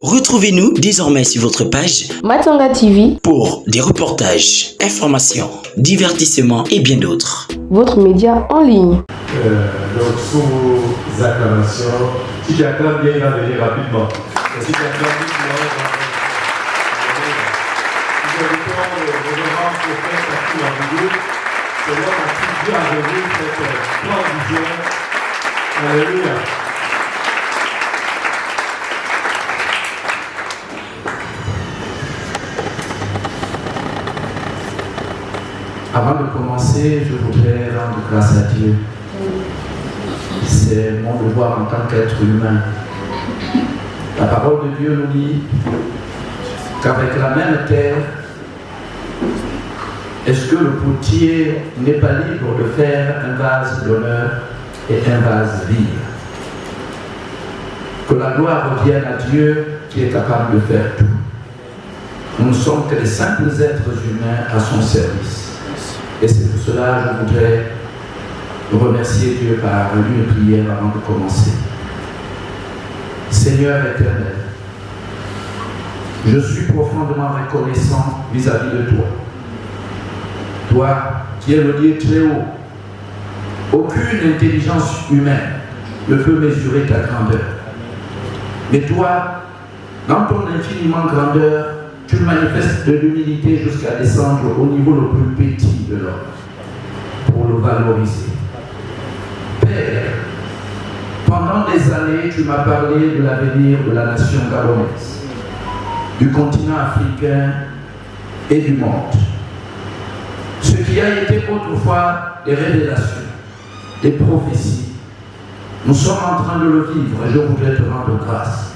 Retrouvez-nous désormais sur votre page Matanga TV pour des reportages, informations, divertissements et bien d'autres. Votre média en ligne. Donc, sous vos acclamations, si tu acclames bien, il va venir rapidement. Et si tu acclames bien, il va venir rapidement. Nous invitons le révérend prophète Aki Maboudo. C'est l'homme à qui Dieu a révélé cette grande vision. Alléluia. Avant de commencer, je voudrais rendre grâce à Dieu. C'est mon devoir en tant qu'être humain. La parole de Dieu nous dit qu'avec la même terre, est-ce que le potier n'est pas libre de faire un vase d'honneur et un vase vil? Que la gloire revienne à Dieu qui est capable de faire tout. Nous ne sommes que des simples êtres humains à son service. Et c'est pour cela que je voudrais remercier Dieu par une prière avant de commencer. Seigneur éternel, je suis profondément reconnaissant vis-à-vis de toi. Toi qui es le Dieu très haut, aucune intelligence humaine ne peut mesurer ta grandeur. Mais toi, dans ton infiniment grandeur, tu manifestes de l'humilité jusqu'à descendre au niveau le plus petit de l'homme pour le valoriser. Père, pendant des années, tu m'as parlé de l'avenir de la nation gabonaise, du continent africain et du monde. Ce qui a été autrefois des révélations, des prophéties, nous sommes en train de le vivre et je voudrais te rendre grâce.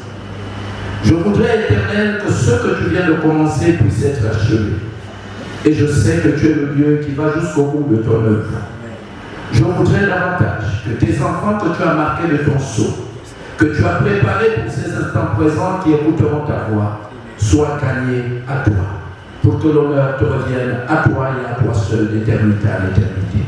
Je voudrais, Éternel, que ce que tu viens de commencer puisse être achevé. Et je sais que tu es le Dieu qui va jusqu'au bout de ton œuvre. Je voudrais davantage que tes enfants que tu as marqués de ton sceau, que tu as préparés pour ces instants présents qui écouteront ta voix, soient gagnés à toi, pour que l'honneur te revienne à toi et à toi seul d'éternité à l'éternité.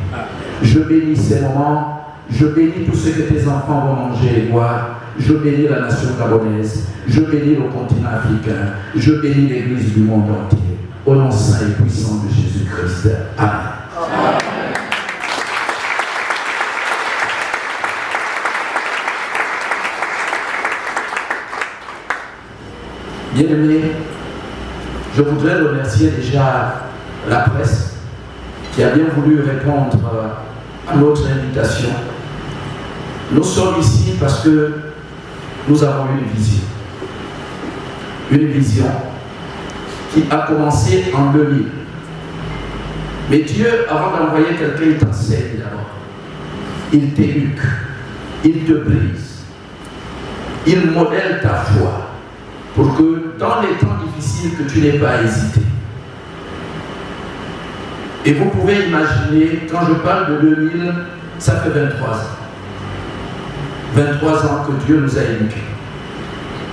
Je bénis ces moments, je bénis tout ce que tes enfants vont manger et boire. Je bénis la nation gabonaise, je bénis le continent africain, je bénis l'Église du monde entier. Au nom saint et puissant de Jésus-Christ. Amen. Bien-aimés, je voudrais remercier déjà la presse qui a bien voulu répondre à notre invitation. Nous sommes ici parce que nous avons une vision. Une vision qui a commencé en 2000. Mais Dieu, avant d'envoyer quelqu'un, il t'enseigne d'abord. Il t'éduque. Il te brise. Il modèle ta foi pour que dans les temps difficiles que tu n'aies pas hésité. Et vous pouvez imaginer, quand je parle de 2000, ça fait 23 ans. 23 ans que Dieu nous a éduqués.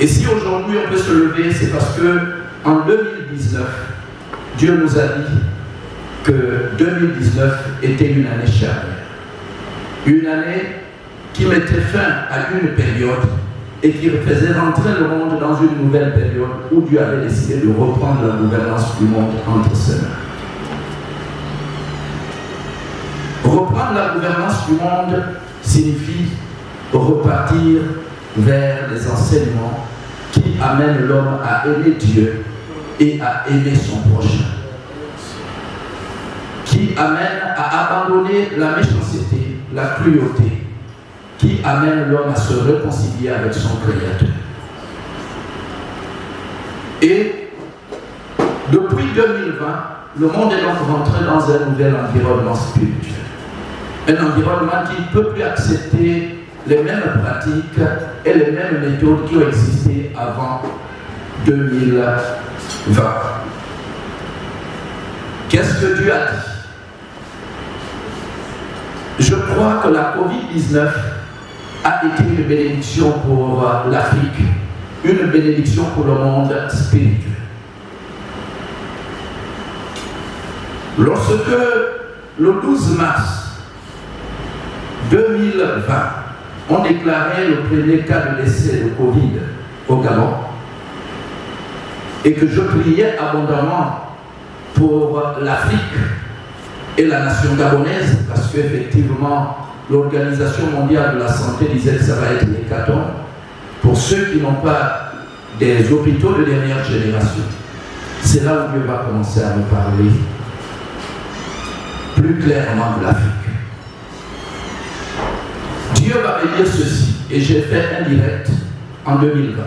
Et si aujourd'hui on peut se lever, c'est parce que en 2019, Dieu nous a dit que 2019 était une année charnière. Une année qui mettait fin à une période et qui faisait rentrer le monde dans une nouvelle période où Dieu avait décidé de reprendre la gouvernance du monde entre ses mains. Reprendre la gouvernance du monde signifie repartir vers les enseignements qui amènent l'homme à aimer Dieu et à aimer son prochain. Qui amènent à abandonner la méchanceté, la cruauté, qui amènent l'homme à se réconcilier avec son Créateur. Et depuis 2020, le monde est donc rentré dans un nouvel environnement spirituel. Un environnement qui ne peut plus accepter les mêmes pratiques et les mêmes méthodes qui ont existé avant 2020. Qu'est-ce que Dieu a dit? Je crois que la COVID-19 a été une bénédiction pour l'Afrique, une bénédiction pour le monde spirituel. Lorsque le 12 mars 2020, on déclarait le premier cas de décès de Covid au Gabon, et que je priais abondamment pour l'Afrique et la nation gabonaise, parce qu'effectivement, l'Organisation mondiale de la santé disait que ça va être l'hécatombe pour ceux qui n'ont pas des hôpitaux de dernière génération. C'est là où Dieu va commencer à nous parler plus clairement de l'Afrique. Dieu va me dire ceci, et j'ai fait un direct en 2020.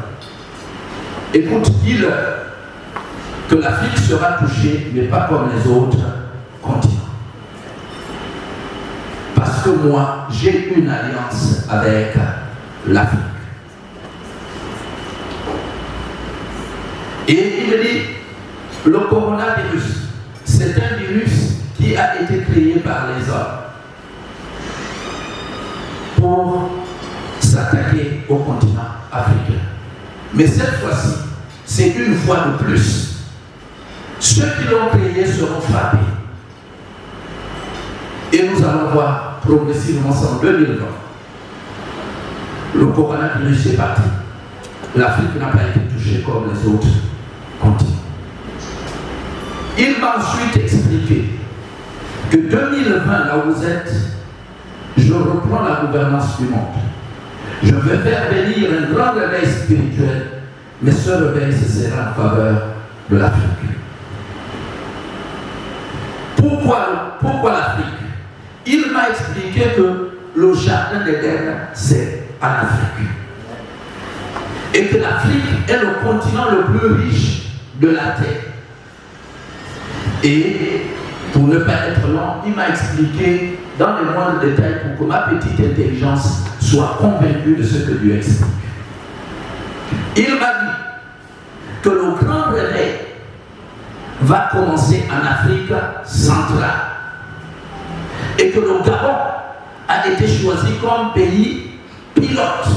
Écoute, dis-le que l'Afrique sera touchée, mais pas comme les autres continents. Parce que moi, j'ai une alliance avec l'Afrique. Et il me dit, le coronavirus, c'est un virus qui a été créé par les hommes pour s'attaquer au continent africain. Mais cette fois-ci, c'est une fois de plus. Ceux qui l'ont créé seront frappés. Et nous allons voir progressivement en 2020. Le coronavirus est parti. L'Afrique n'a pas été touchée comme les autres continents. Il m'a ensuite expliqué que 2020, là où vous êtes, je reprends la gouvernance du monde. Je vais faire venir un grand réveil spirituel, mais ce réveil, ce sera en faveur de l'Afrique. Pourquoi l'Afrique? Il m'a expliqué que le jardin d'Éden, c'est en Afrique. Et que l'Afrique est le continent le plus riche de la Terre. Et pour ne pas être long, il m'a expliqué dans les moindres détails pour que ma petite intelligence soit convaincue de ce que Dieu explique. Il m'a dit que le grand réveil va commencer en Afrique centrale et que le Gabon a été choisi comme pays pilote.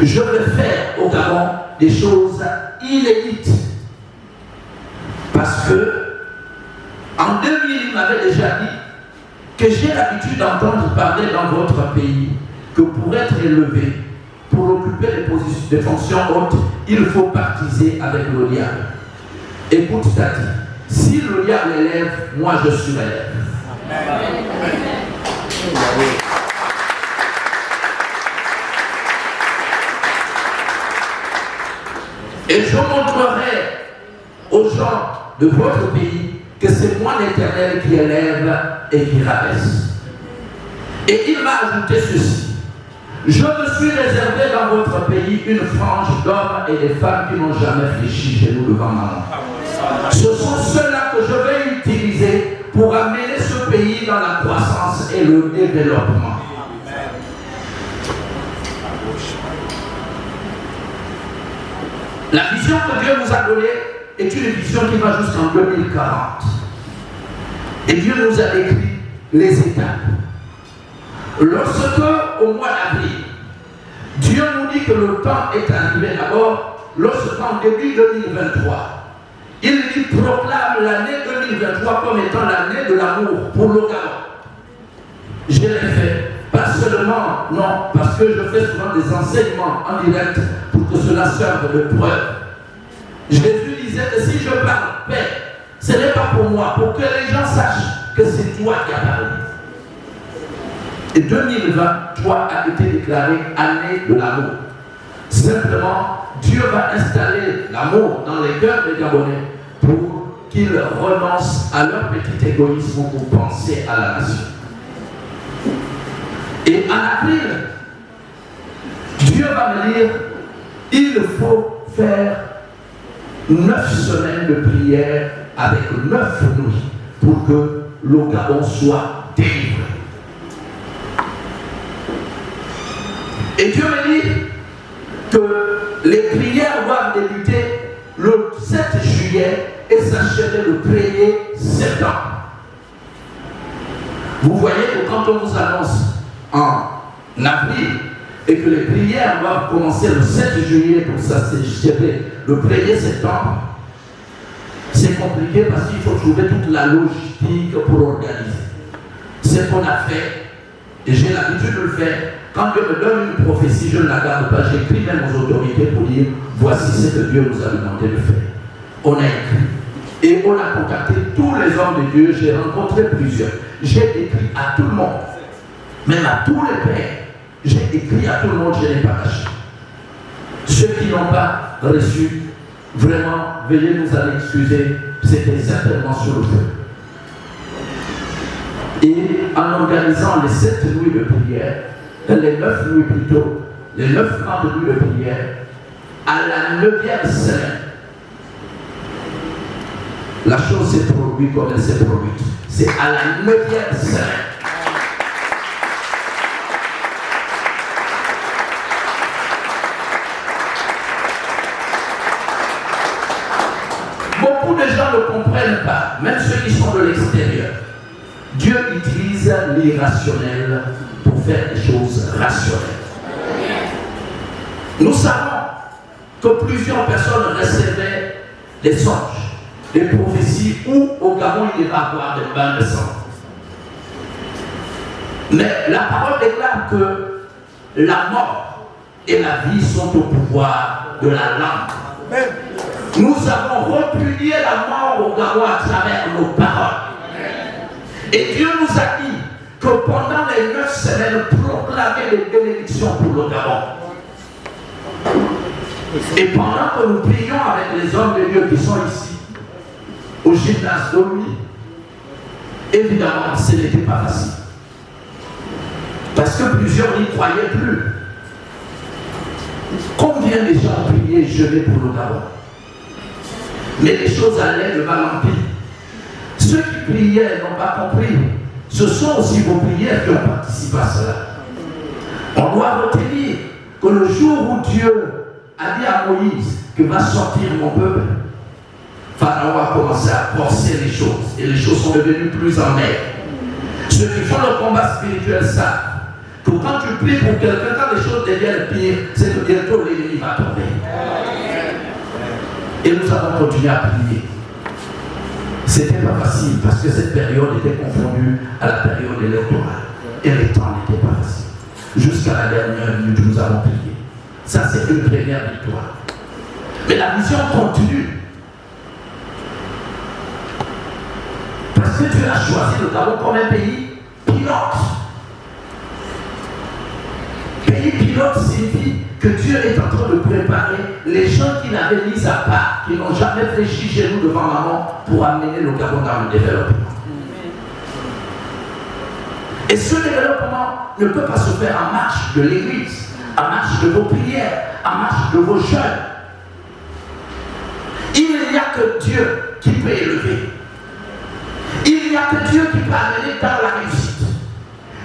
Je vais faire au Gabon des choses inédites parce que en 2000, il m'avait déjà dit que j'ai l'habitude d'entendre parler dans votre pays que pour être élevé, pour occuper des fonctions hautes, il faut partiser avec le diable. Écoute, Tati, si le diable élève, moi je suis l'élève. Et je montrerai aux gens de votre pays que c'est moi l'Éternel qui élève et qui rabaisse. Et il m'a ajouté ceci. Je me suis réservé dans votre pays une frange d'hommes et des femmes qui n'ont jamais fléchi chez nous devant moi. Ce sont ceux-là que je vais utiliser pour amener ce pays dans la croissance et le développement. La vision que Dieu nous a donnée est une vision qui va jusqu'en 2040. Et Dieu nous a décrit les étapes. Lorsque, au mois d'avril, Dieu nous dit que le temps est arrivé d'abord, lorsqu'en début 2023, il dit proclame l'année 2023 comme étant l'année de l'amour pour le Gabon. Je l'ai fait, pas seulement, non, parce que je fais souvent des enseignements en direct pour que cela serve de preuve. Jésus disait que si je parle paix, ce n'est pas pour moi, pour que les gens sachent que c'est toi qui as parlé. Et 2023 a été déclarée année de l'amour. Simplement, Dieu va installer l'amour dans les cœurs des Gabonais pour qu'ils renoncent à leur petit égoïsme pour penser à la nation. Et en avril, Dieu va me dire, il faut faire 9 semaines de prière avec 9 nuits pour que le Gabon soit délivré. Et Dieu me dit que les prières doivent débuter le 7 juillet et s'achever le 1er septembre. Vous voyez que quand on vous annonce en avril et que les prières doivent commencer le 7 juillet pour s'achever le 1er septembre, c'est compliqué parce qu'il faut trouver toute la logistique pour organiser. C'est ce qu'on a fait, et j'ai l'habitude de le faire Quand Dieu me donne une prophétie, je ne la garde pas. J'écris même aux autorités pour dire voici ce que Dieu nous a demandé de faire. On a écrit. Et on a contacté tous les hommes de Dieu. J'ai rencontré plusieurs. J'ai écrit à tout le monde. Même à tous les pères. J'ai écrit à tout le monde, je n'ai pas caché. Ceux qui n'ont pas reçu, vraiment, veuillez nous en excuser. C'était certainement sur le feu. Et en organisant les 7 nuits de prière, les 9 nuits plutôt, les 9 grandes nuits de prière, à la 9e semaine, la chose s'est produite comme elle s'est produite. C'est à la 9e semaine. Beaucoup de gens ne comprennent pas, même ceux qui sont de l'extérieur. Dieu utilise l'irrationnel pour faire des choses rationnelles. Nous savons que plusieurs personnes recevaient des songes, des prophéties où au Gabon il va y avoir des bains de sang. Mais la parole déclare que la mort et la vie sont au pouvoir de la langue. Nous avons repudié la mort au Gabon à travers nos paroles. Et Dieu nous a dit que pendant les 9 semaines, proclamer les bénédictions pour le Gabon. Et pendant que nous prions avec les hommes de Dieu qui sont ici, au gymnase d'Omi, évidemment, ce n'était pas facile. Parce que plusieurs n'y croyaient plus. Combien de gens ont prié et jeûné pour le Gabon? Mais les choses allaient de mal en pis. Ceux qui priaient n'ont pas compris. Ce sont aussi vos prières qui ont participé à cela. On doit retenir que le jour où Dieu a dit à Moïse que va sortir mon peuple, Pharaon a commencé à forcer les choses. Et les choses sont devenues plus en mer. Ceux qui font le combat spirituel savent que quand tu pries pour quelqu'un, quand les choses deviennent pires, c'est que bientôt l'ennemi va tomber. Et nous avons continué à prier. C'était pas facile parce que cette période était confondue à la période électorale. Et les temps n'étaient pas faciles. Jusqu'à la dernière minute, nous avons prié. Ça, c'est une première victoire. Mais la mission continue. Parce que Dieu a choisi le Gabon comme un pays pilote. Pays pilote signifie que Dieu est en train de préparer les gens qu'il avait mis à part, qui n'ont jamais fléchi chez nous devant maman pour amener le Gabon dans le développement. Et ce développement ne peut pas se faire en marche de l'église, en marche de vos prières, en marche de vos jeûnes. Il n'y a que Dieu qui peut élever. Il n'y a que Dieu qui peut amener dans la réussite.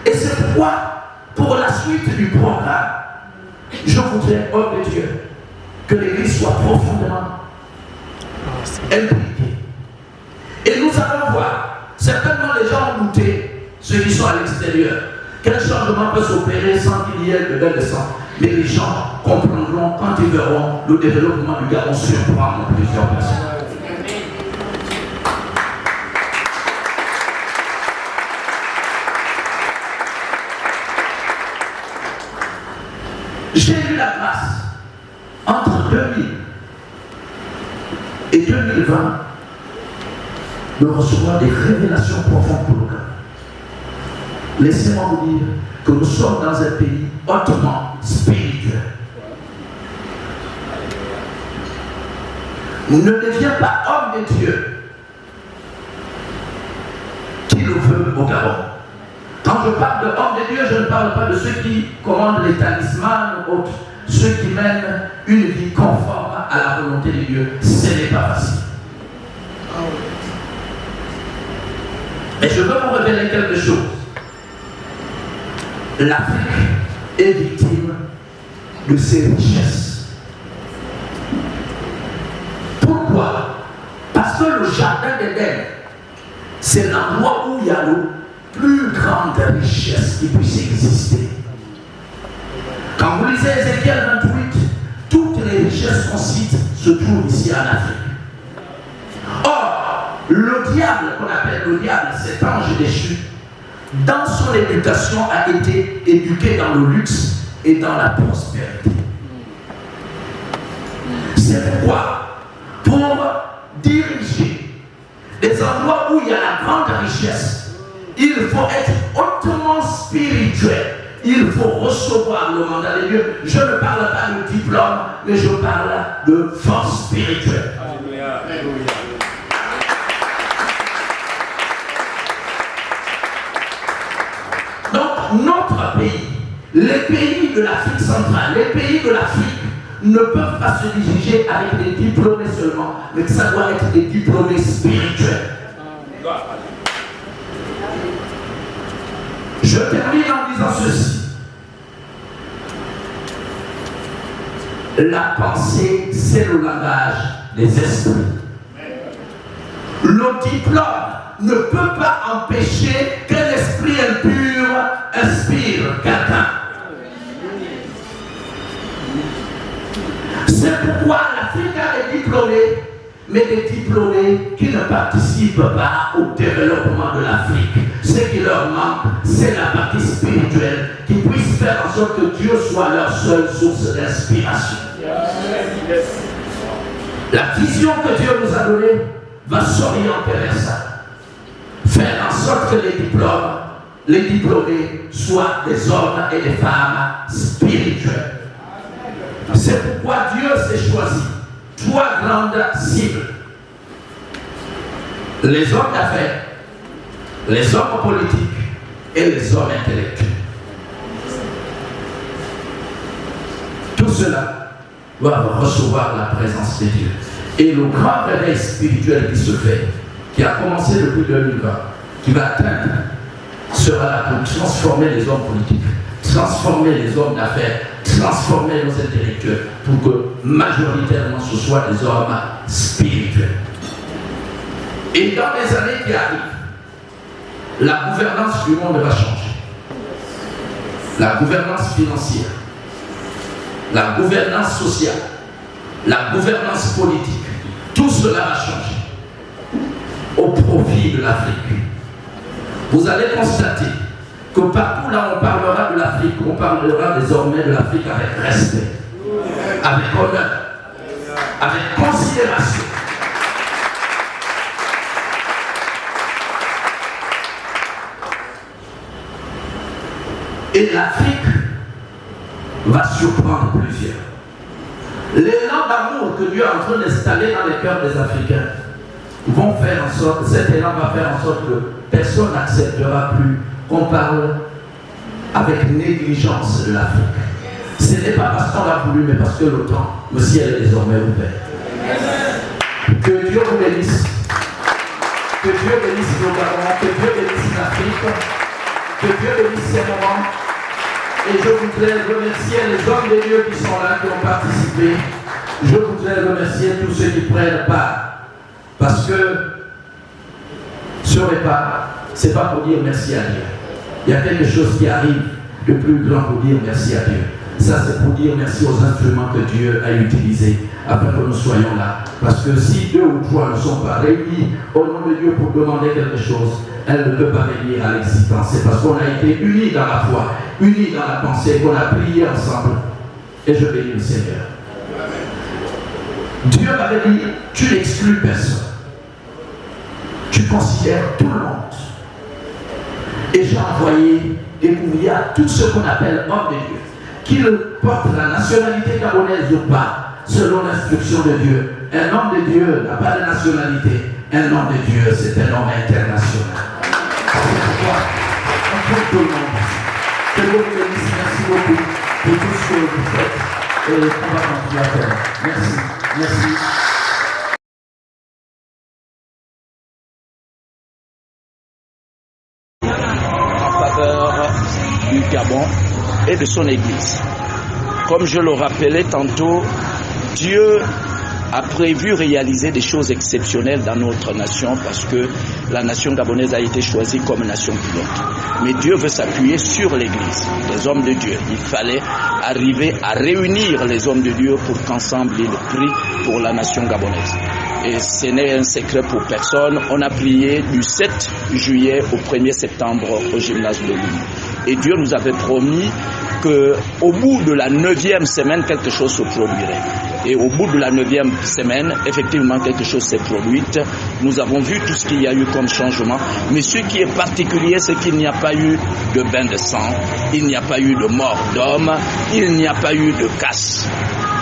Et c'est pourquoi, pour la suite du programme, je voudrais, homme de Dieu, que l'Église soit profondément impliquée. Et nous allons voir, certainement les gens ont douté, ceux qui sont à l'extérieur, quel changement peut s'opérer sans qu'il y ait de bain de sang. Mais les gens comprendront quand ils verront le développement du Gabon surprendre plusieurs personnes. J'ai eu la grâce entre 2000 et 2020 de recevoir des révélations profondes pour le Gabon. Laissez-moi vous dire que nous sommes dans un pays hautement spirituel. Ne deviens pas homme de Dieu qui le veut au Gabon. Quand je parle de hommes de Dieu, je ne parle pas de ceux qui commandent les talismans ou autres, ceux qui mènent une vie conforme à la volonté de Dieu. Ce n'est pas facile. Mais je veux vous révéler quelque chose. L'Afrique est victime de ses richesses. Pourquoi? Parce que le jardin d'Éden, c'est l'endroit où il y a le plus grande richesse qui puisse exister. Quand vous lisez Ézéchiel 28, toutes les richesses qu'on cite se trouvent ici en Afrique. Or, le diable, qu'on appelle le diable, cet ange déchu, dans son éducation, a été éduqué dans le luxe et dans la prospérité. C'est pourquoi, pour diriger des endroits où il y a la grande richesse, il faut être hautement spirituel. Il faut recevoir le mandat de Dieu. Je ne parle pas de diplôme, mais je parle de force spirituelle. Alléluia. Donc, notre pays, les pays de l'Afrique centrale, les pays de l'Afrique, ne peuvent pas se diriger avec des diplômés seulement, mais que ça doit être des diplômés spirituels. Je termine en disant ceci. La pensée, c'est le langage des esprits. Le diplôme ne peut pas empêcher qu'un esprit impur inspire quelqu'un. C'est pourquoi l'Afrique a des diplômés, mais des diplômés qui ne participent pas au développement de l'Afrique. Ce qui leur manque, c'est la partie spirituelle qui puisse faire en sorte que Dieu soit leur seule source d'inspiration. La vision que Dieu nous a donnée va s'orienter vers ça. Faire en sorte que les diplômés soient des hommes et des femmes spirituels. C'est pourquoi Dieu s'est choisi 3 grandes cibles. Les hommes d'affaires, les hommes politiques et les hommes intellectuels. Tout cela doit recevoir la présence de Dieu. Et le grand réveil spirituel qui se fait, qui a commencé depuis 2020, qui va atteindre, sera là pour transformer les hommes politiques, transformer les hommes d'affaires, transformer nos intellectuels, pour que majoritairement ce soit des hommes spirituels. Et dans les années qui arrivent, la gouvernance du monde va changer. La gouvernance financière, la gouvernance sociale, la gouvernance politique, tout cela va changer au profit de l'Afrique. Vous allez constater que partout là on parlera de l'Afrique, on parlera désormais de l'Afrique avec respect, avec honneur, avec considération. Et l'Afrique va surprendre plusieurs. L'élan d'amour que Dieu est en train d'installer dans les cœurs des Africains vont faire en sorte, cet élan va faire en sorte que personne n'acceptera plus qu'on parle avec négligence de l'Afrique. Ce n'est pas parce qu'on l'a voulu, mais parce que le temps, le ciel est désormais ouvert. Que Dieu vous bénisse. Que Dieu bénisse nos parents, que Dieu bénisse l'Afrique, que Dieu bénisse ces moments. Et je voudrais remercier les hommes de Dieu qui sont là, qui ont participé. Je voudrais remercier tous ceux qui prennent part. Parce que ce repas, ce n'est pas pour dire merci à Dieu. Il y a quelque chose qui arrive de plus grand pour dire merci à Dieu. Ça, c'est pour dire merci aux instruments que Dieu a utilisés afin que nous soyons là. Parce que si 2 ou 3 ne sont pas réunis au nom de Dieu pour demander quelque chose, elle ne peut pas venir à l'existence. C'est parce qu'on a été unis dans la foi, unis dans la pensée, qu'on a prié ensemble. Et je bénis le Seigneur. Dieu m'avait dit, tu n'exclus personne. Tu considères tout le monde. Et j'ai envoyé découvrir à tous ceux qu'on appelle hommes de Dieu, qu'ils portent la nationalité gabonaise ou pas, selon l'instruction de Dieu. Un homme de Dieu n'a pas de nationalité. Un homme de Dieu, c'est un homme international. C'est pourquoi on prie tout le monde. Que Dieu vous bénisse. Merci beaucoup pour tout ce que vous faites. Et on va continuer à faire. Merci. Merci. Du Gabon et de son Église. Comme je le rappelais tantôt, Dieu a prévu réaliser des choses exceptionnelles dans notre nation parce que la nation gabonaise a été choisie comme nation pilote. Mais Dieu veut s'appuyer sur l'Église, les hommes de Dieu. Il fallait arriver à réunir les hommes de Dieu pour qu'ensemble ils prient pour la nation gabonaise. et ce n'est un secret pour personne, on a prié du 7 juillet au 1er septembre au gymnase de Lille. Et Dieu nous avait promis qu'au bout de la 9e semaine, quelque chose se produirait. Et au bout de la 9e semaine, effectivement, quelque chose s'est produit. Nous avons vu tout ce qu'il y a eu comme changement. Mais ce qui est particulier, c'est qu'il n'y a pas eu de bain de sang, il n'y a pas eu de mort d'homme, il n'y a pas eu de casse.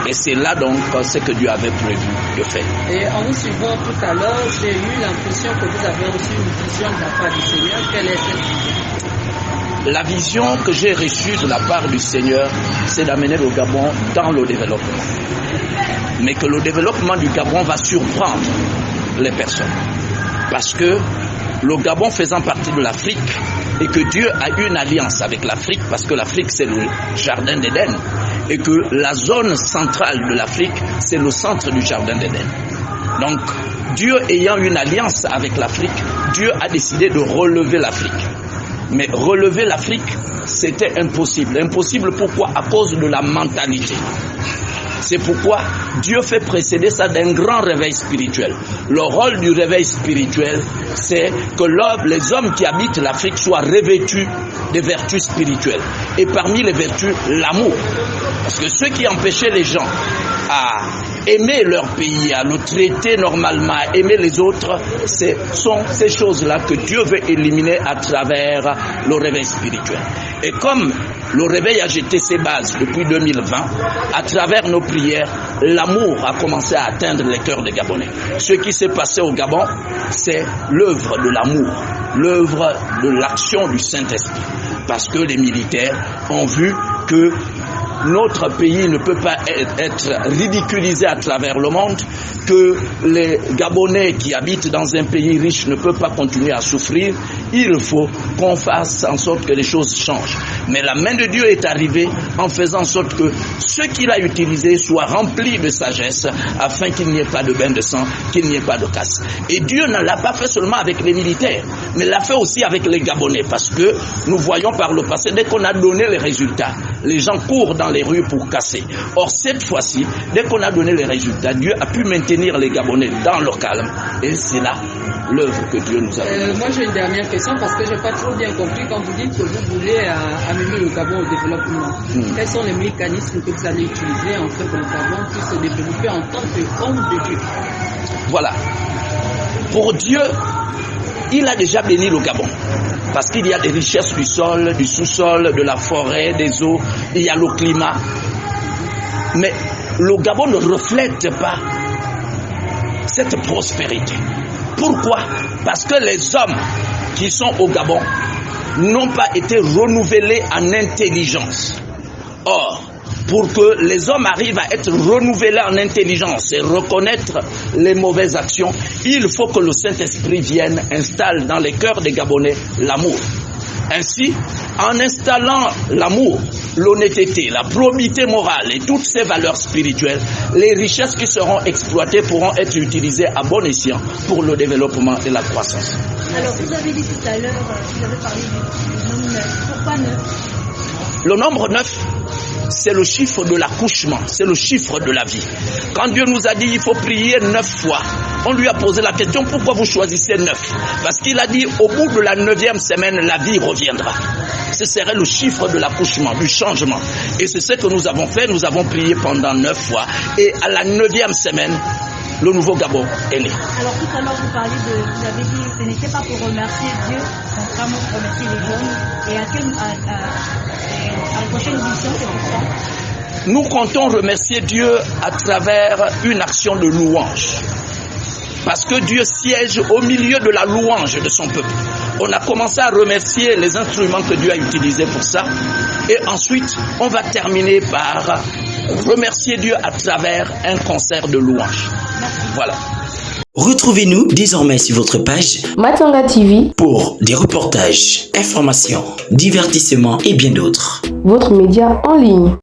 Et c'est là donc ce que Dieu avait prévu de faire. Et en vous suivant tout à l'heure, j'ai eu l'impression que vous avez reçu une vision de la part du Seigneur. Quelle est cette vision? La vision que j'ai reçue de la part du Seigneur, c'est d'amener le Gabon dans le développement. Mais que le développement du Gabon va surprendre les personnes. Parce que le Gabon faisant partie de l'Afrique, et que Dieu a une alliance avec l'Afrique, parce que l'Afrique c'est le jardin d'Éden, et que la zone centrale de l'Afrique c'est le centre du jardin d'Éden. Donc Dieu ayant une alliance avec l'Afrique, Dieu a décidé de relever l'Afrique. Mais relever l'Afrique, c'était impossible. Impossible pourquoi? À cause de la mentalité. C'est pourquoi Dieu fait précéder ça d'un grand réveil spirituel. Le rôle du réveil spirituel, c'est que les hommes qui habitent l'Afrique soient revêtus des vertus spirituelles. Et parmi les vertus, l'amour. Parce que ceux qui empêchaient les gens à aimer leur pays, à le traiter normalement, à aimer les autres, ce sont ces choses-là que Dieu veut éliminer à travers le réveil spirituel. Et comme le réveil a jeté ses bases depuis 2020, à travers nos prières, l'amour a commencé à atteindre les cœurs des Gabonais. Ce qui s'est passé au Gabon, c'est l'œuvre de l'amour, l'œuvre de l'action du Saint-Esprit. Parce que les militaires ont vu que notre pays ne peut pas être ridiculisé à travers le monde, que les Gabonais qui habitent dans un pays riche ne peuvent pas continuer à souffrir. Il faut qu'on fasse en sorte que les choses changent. Mais la main de Dieu est arrivée en faisant en sorte que ce qu'il a utilisé soit rempli de sagesse afin qu'il n'y ait pas de bain de sang, qu'il n'y ait pas de casse. Et Dieu ne l'a pas fait seulement avec les militaires, mais l'a fait aussi avec les Gabonais, parce que nous voyons par le passé, dès qu'on a donné les résultats, les gens courent dans les rues pour casser. Or cette fois-ci, dès qu'on a donné les résultats, Dieu a pu maintenir les Gabonais dans le calme, et c'est là l'œuvre que Dieu nous a donnée. Moi j'ai une dernière question parce que je n'ai pas trop bien compris quand vous dites que vous voulez amener le Gabon au développement. Quels sont les mécanismes que vous allez utiliser en fait que le Gabon puisse se développer en tant qu'homme de Dieu? Voilà. Pour Dieu, il a déjà béni le Gabon. Parce qu'il y a des richesses du sol, du sous-sol, de la forêt, des eaux, il y a le climat. Mais le Gabon ne reflète pas cette prospérité. Pourquoi? Parce que les hommes qui sont au Gabon n'ont pas été renouvelés en intelligence. Or, pour que les hommes arrivent à être renouvelés en intelligence et reconnaître les mauvaises actions, il faut que le Saint-Esprit vienne, installe dans les cœurs des Gabonais l'amour. Ainsi, en installant l'amour, l'honnêteté, la probité morale et toutes ces valeurs spirituelles, les richesses qui seront exploitées pourront être utilisées à bon escient pour le développement et la croissance. Alors, vous avez dit tout à l'heure, vous avez parlé du nombre 9. Pourquoi 9? Le nombre 9, c'est le chiffre de l'accouchement, c'est le chiffre de la vie. Quand Dieu nous a dit il faut prier 9 fois, on lui a posé la question pourquoi vous choisissez 9? Parce qu'il a dit au bout de la 9e semaine, la vie reviendra. Ce serait le chiffre de l'accouchement, du changement. Et c'est ce que nous avons fait, nous avons prié pendant 9 fois. Et à la 9e semaine, le nouveau Gabon est né. Alors tout à l'heure vous avez dit que ce n'était pas pour remercier Dieu, contrairement pour remercier les jeunes. Et à la prochaine édition, c'est pourquoi? Nous comptons remercier Dieu à travers une action de louange. Parce que Dieu siège au milieu de la louange de son peuple. On a commencé à remercier les instruments que Dieu a utilisés pour ça. Et ensuite, on va terminer par remercier Dieu à travers un concert de louange. Voilà. Retrouvez-nous désormais sur votre page Matanga TV pour des reportages, informations, divertissements et bien d'autres. votre média en ligne.